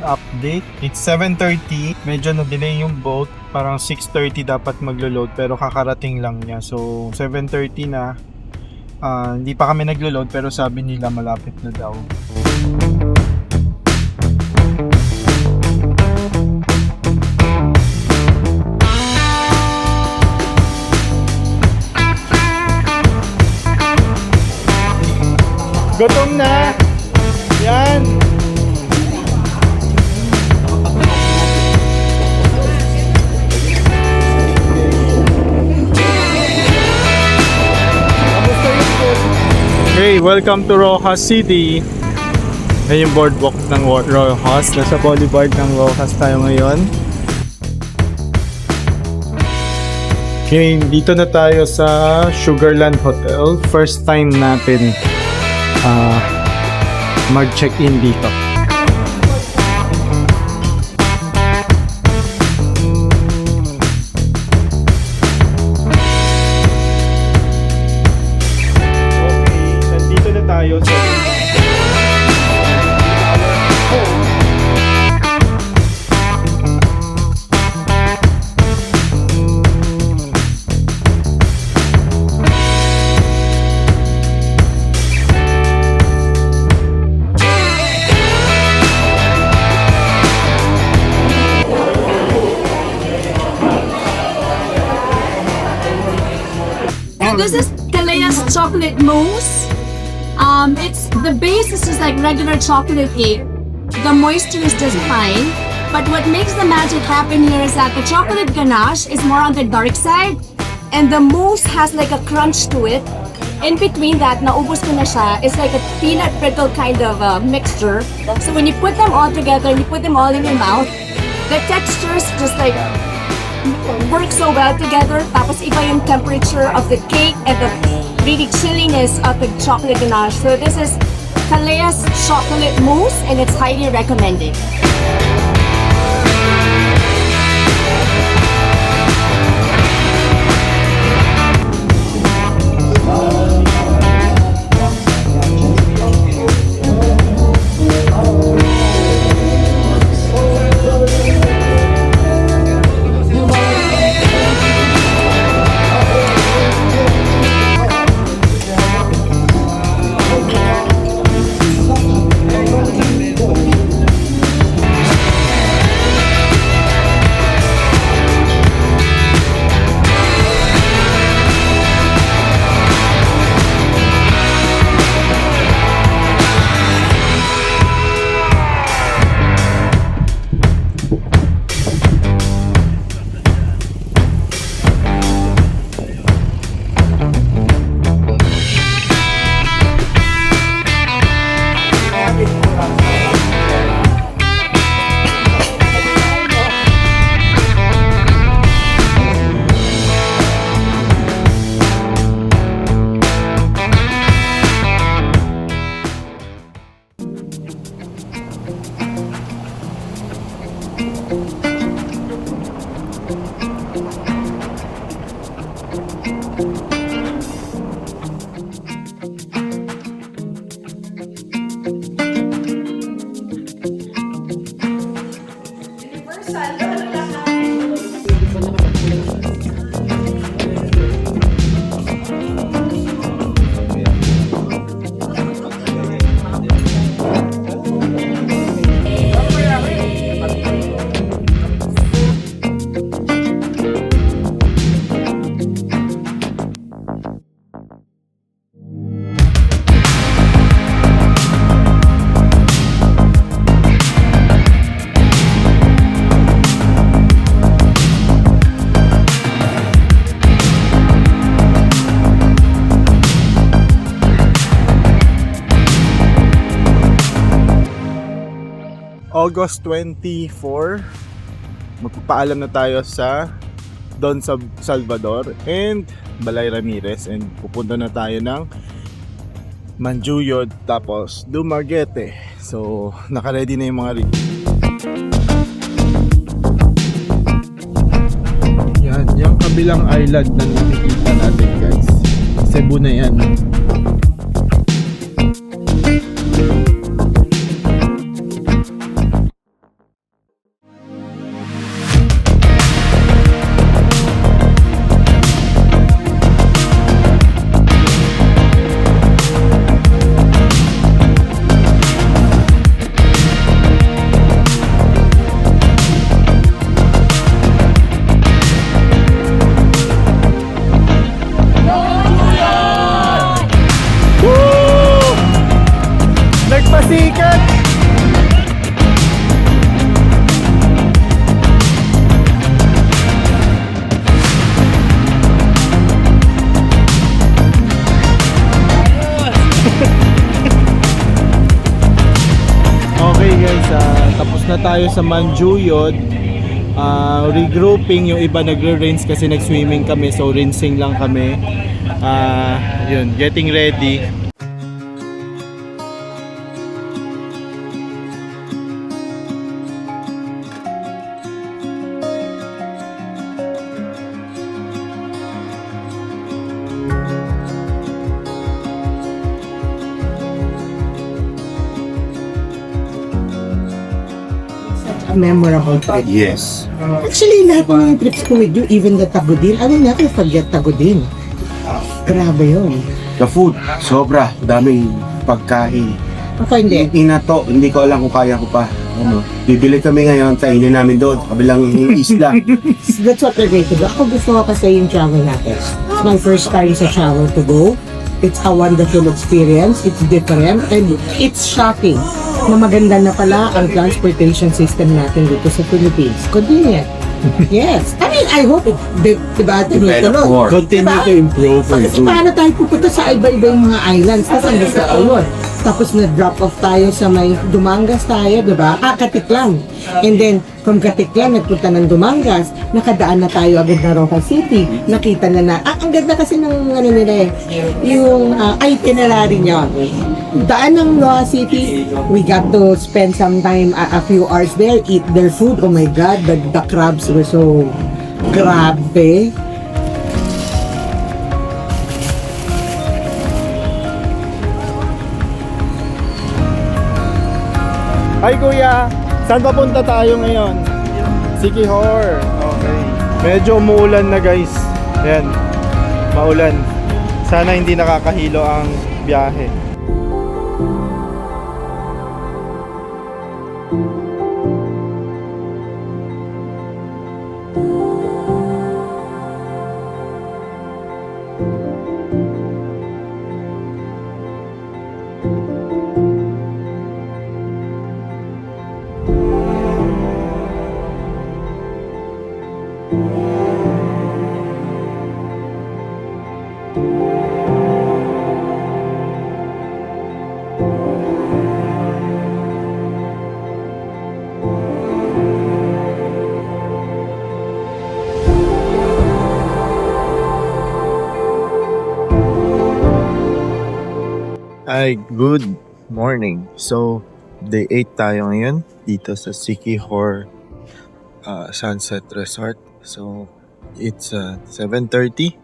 update. It's 7:30. Medyo na-delay yung boat. Parang 6:30 dapat maglo-load pero kakarating lang niya. So 7:30 na. Hindi pa kami naglo-load pero sabi nila malapit na daw. Gutom na! Yan! Hey, welcome to Rojas City. Ayan yung boardwalk ng Rojas. Nasa boulevard ng Rojas tayo ngayon. Okay, dito na tayo sa Sugarland Hotel. First time natin mag-check-in dito. Tayo sa This is Kalea's chocolate mousse. It's the base is just like regular chocolate cake. The moisture is just fine. But what makes the magic happen here is that the chocolate ganache is more on the dark side, and the mousse has like a crunch to it. In between that, naubos ko na siya, it's like a peanut brittle kind of mixture. So when you put them all together, you put them all in your mouth, the textures just like work so well together. Tapos iba yung temperature of the cake and the really chilliness of the chocolate ganache. So this is Kalea's chocolate mousse and it's highly recommended. August 24, magpapaalam na tayo sa Don Salvador and Balay Ramirez and pupunta na tayo ng Manjuyod tapos Dumaguete. So naka-ready na yung mga rig. Yan, yung kabilang island na nakikita natin guys. Cebu na yan. tayo sa Manjuyod. Regrouping, yung iba nagre-rinse kasi nag-swimming kami, so rinsing lang kami. Yun, getting ready. A memorable trip. Yes. Actually, lahat ng mga trips ko with you, even the Tagudin, I will never forget Tagudin. Grabe yun. The food, sobra. Daming pagkain. Ako hindi. Inato, hindi ko alam kung kaya ko pa. Ano? Bibili kami ngayon, kainin namin doon, kabilang isla. That's what we're going to do. Ako gusto ko kasi yung travel natin. It's my first time sa travel to go. It's a wonderful experience. It's different and it's shocking na maganda na pala ang transportation system natin dito sa Philippines. Convenient. Yes. I mean, I hope it, diba, tinutuloy. more. Continue Diba? to improve. Kasi paano tayo pupunta sa iba-ibang mga islands? Tapos ang gusto ko yun. Tapos na-drop off tayo sa may Dumangas tayo, diba? Katiklan. And then, from Katiklan, nagpunta ng Dumangas, nakadaan na tayo agad na Roca City. Nakita na ang ganda kasi ng ano nila eh, yung itinerary niya. Daan ng Roca City, we got to spend some time, a few hours there, eat their food. Oh my God, the crabs were so grabe. Hi kuya, saan papunta tayo ngayon? Siquijor. Okay. Medyo umuulan na guys. Ayan, maulan. Sana hindi nakakahilo ang biyahe. Hi, good morning. So, day 8 tayo ngayon dito sa Siquijor Sunset Resort. So, it's 7:30.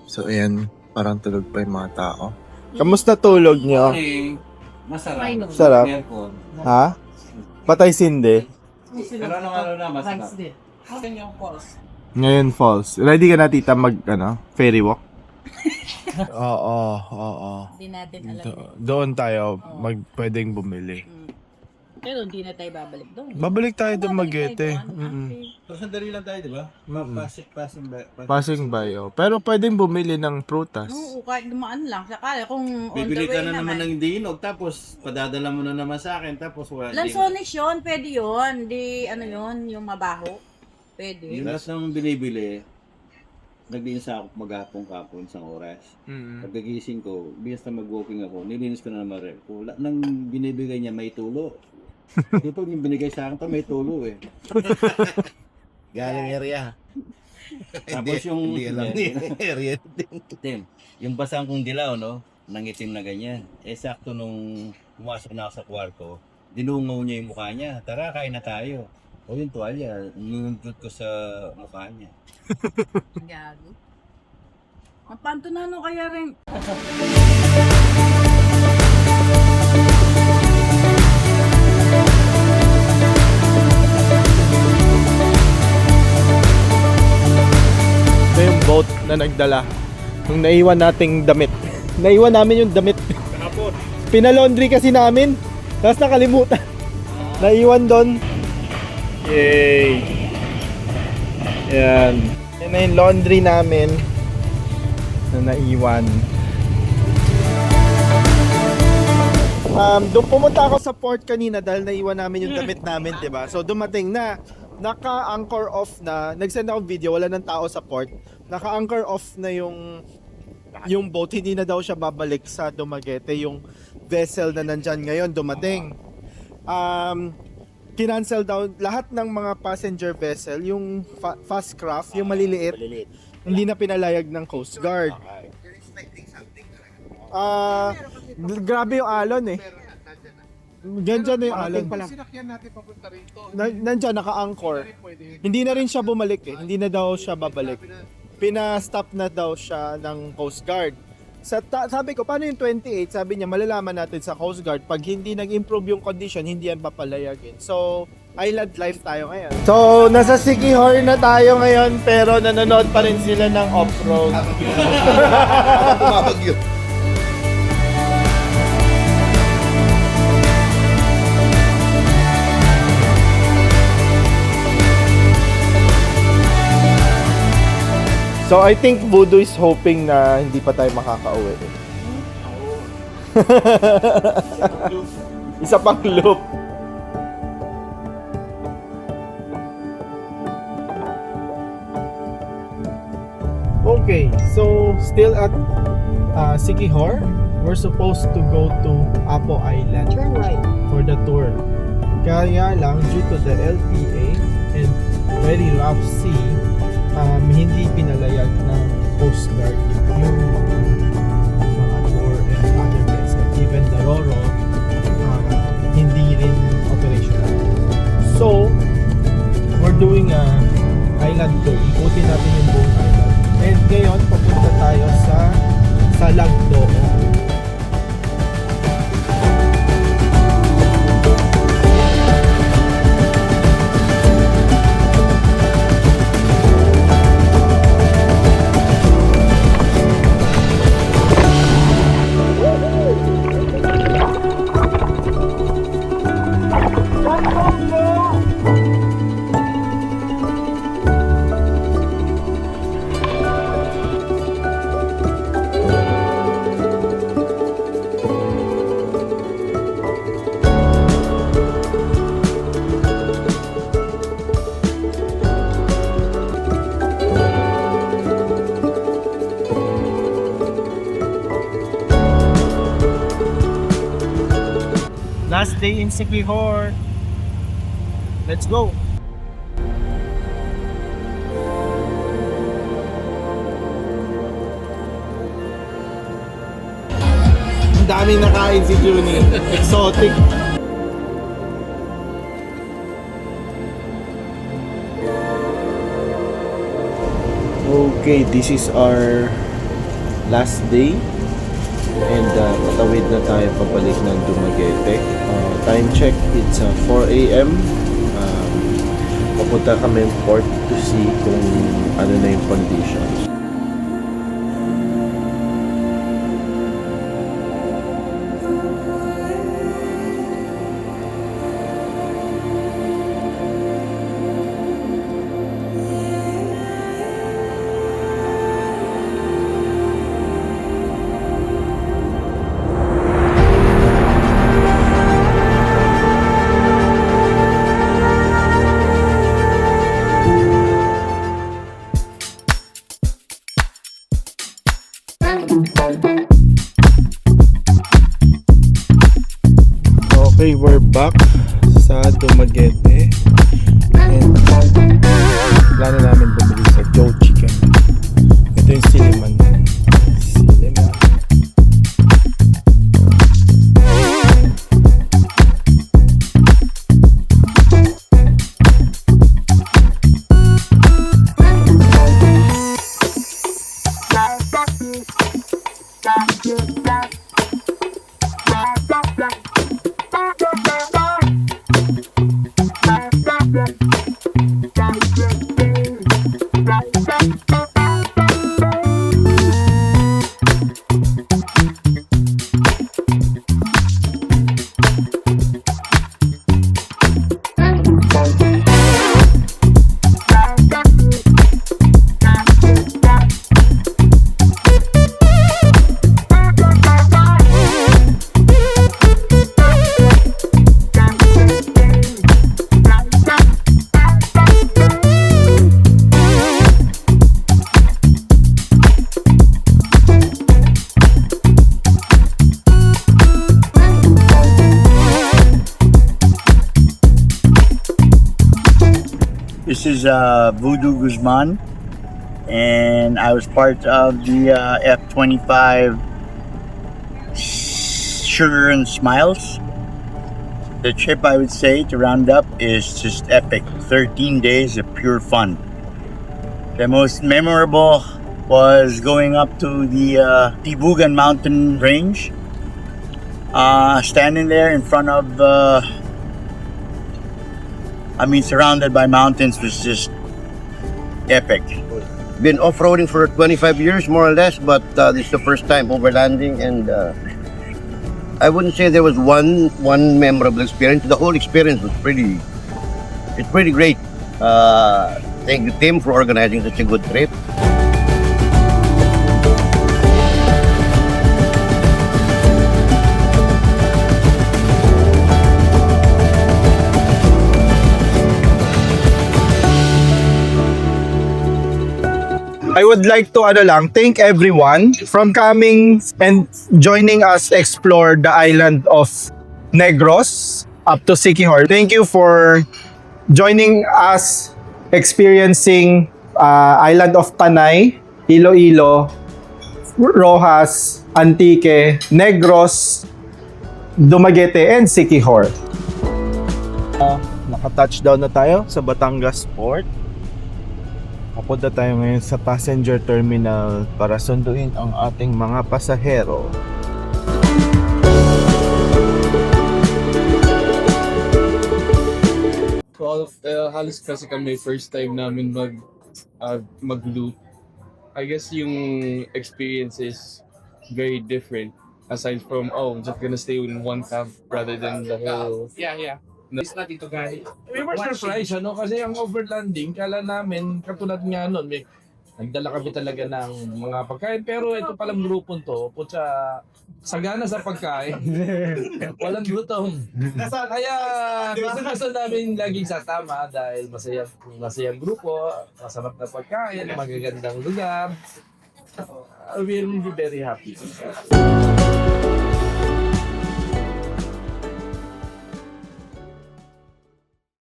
So, ayan, parang tulog pa yung mga tao. Kamusta tulog niyo? Masarap. Sarap. Aircon. Ha? Patay sindi. Pero anong araw na masarap? Akin yung calls. Ngayon falls. Ready ka na tita mag ferry walk? Oo. Hindi natin alam. Doon tayo pwedeng bumili. Pero hindi na tayo babalik doon. Babalik tayo doon Babalik Magete. tayo doon. So, sandali lang tayo, di ba? Passing by, oh. Pero pwedeng bumili ng prutas. Oo, kahit dumaan lang. Sakali kung on Bibili the way ka na naman naman. ng dinog, tapos padadala mo na naman sa akin, tapos wala. Lansones yun, pwede yun. Di, ano yun, yung mabaho. Pwede. Yung lahat ng binibili, naglinis ako maghapong kapon isang oras. Pagkagising ko, bias na mag-walking ako, nilinis ko na naman rin. Kung lahat ng binibigay niya may tulo. Ito yung binigay sa akin to may tulo eh. Galing area. Tapos yung Hindi alam ni area. Tim, yung basang kong dilaw, no? Nangitim na ganyan. Eh, sakto nung pumasok na ako sa kwarto, dinungaw niya yung mukha niya. Tara, kain na tayo. O yung tuwalya, nunundot ko sa mukha niya. Gago. Ang pantunano kaya rin. Ito yung boat na nagdala. Yung naiwan nating damit. Naiwan namin yung damit. Pinalaundry kasi namin. Tapos nakalimutan. Naiwan doon. Yay! Yan. Yan na yung laundry namin na naiwan. Doon pumunta ako sa port kanina dahil naiwan namin yung damit namin, 'di ba? So dumating na, naka-anchor off na. Nag-send ako video, wala nang tao sa port. Naka-anchor off na yung boat, hindi na daw siya babalik sa Dumaguete. Yung vessel na nandyan ngayon dumating. kinancel down lahat ng mga passenger vessel, yung fast craft, yung maliliit, hindi na pinalayag ng Coast Guard. Grabe yung alon eh. Diyan na yung alon. Sinakyan natin papunta rito. Nandyan, naka-anchor. Hindi na rin siya bumalik eh. Hindi na daw siya babalik. Pina-stop na daw siya ng Coast Guard. Sabi ko, paano yung 28? Sabi niya, malalaman natin sa Coast Guard. Pag hindi nag-improve yung condition, hindi yan papalayagin. So, island life tayo ngayon. So, nasa Siquijor na tayo ngayon, pero nanonood pa rin sila ng off-road. Bumabagyo. So I think Voodoo is hoping na hindi pa tayo makakauwi. Isa pang loop. Okay, so still at Siquijor. We're supposed to go to Apo Island. Turn right. For the tour. Kaya lang due to the LPA and very rough sea, hindi pinalayag ng Coast Guard yung mga tour and other vessels. Even the Roro, hindi rin operational. So, we're doing a island tour. Ikutin natin yung buong island. And ngayon, papunta tayo sa Lagdoo. Last day in Siquijor. Let's go. Ang daming nakain si Juni. Exotic. Okay, this is our last day. And patawid na tayo pabalik ng Dumaguete. Time check, it's 4 a.m. Papunta kami ng port to see kung ano na yung conditions. Okay, we're back sa Dumaguete and plano namin bumili sa Joe Chicken. Ito yung Siliman. Siliman. is Voodoo Guzman, and I was part of the F-25 Sugar and Smiles. The trip, I would say, to round up, is just epic. 13 days of pure fun. The most memorable was going up to the Tibugan mountain range. Standing there in front of, surrounded by mountains was just epic. Been off-roading for 25 years, more or less, but this is the first time overlanding, and I wouldn't say there was one memorable experience. The whole experience was pretty great. Thank you, Tim, for organizing such a good trip. I would like to thank everyone from coming and joining us explore the island of Negros up to Siquijor. Thank you for joining us experiencing island of Panay, Iloilo, Rojas, Antique, Negros, Dumaguete, and Siquijor. Naka-touchdown na tayo sa Batangas Port. Papunta tayo ngayon sa passenger terminal para sunduin ang ating mga pasahero. So, halos kasi kami first time namin mag-loop. I guess yung experience is very different. Aside from, I'm just gonna stay in one camp rather than the whole... Yeah. It's not ito guys. We were surprised, kasi ang overlanding, kala namin, katulad nga nun, nagdala kami talaga ng mga pagkain, pero ito palang grupong to, sagana sa pagkain. Walang gutom. Kaya, gusto namin laging sa tama dahil masayang grupo, masarap na pagkain, magagandang lugar. We'll be very happy.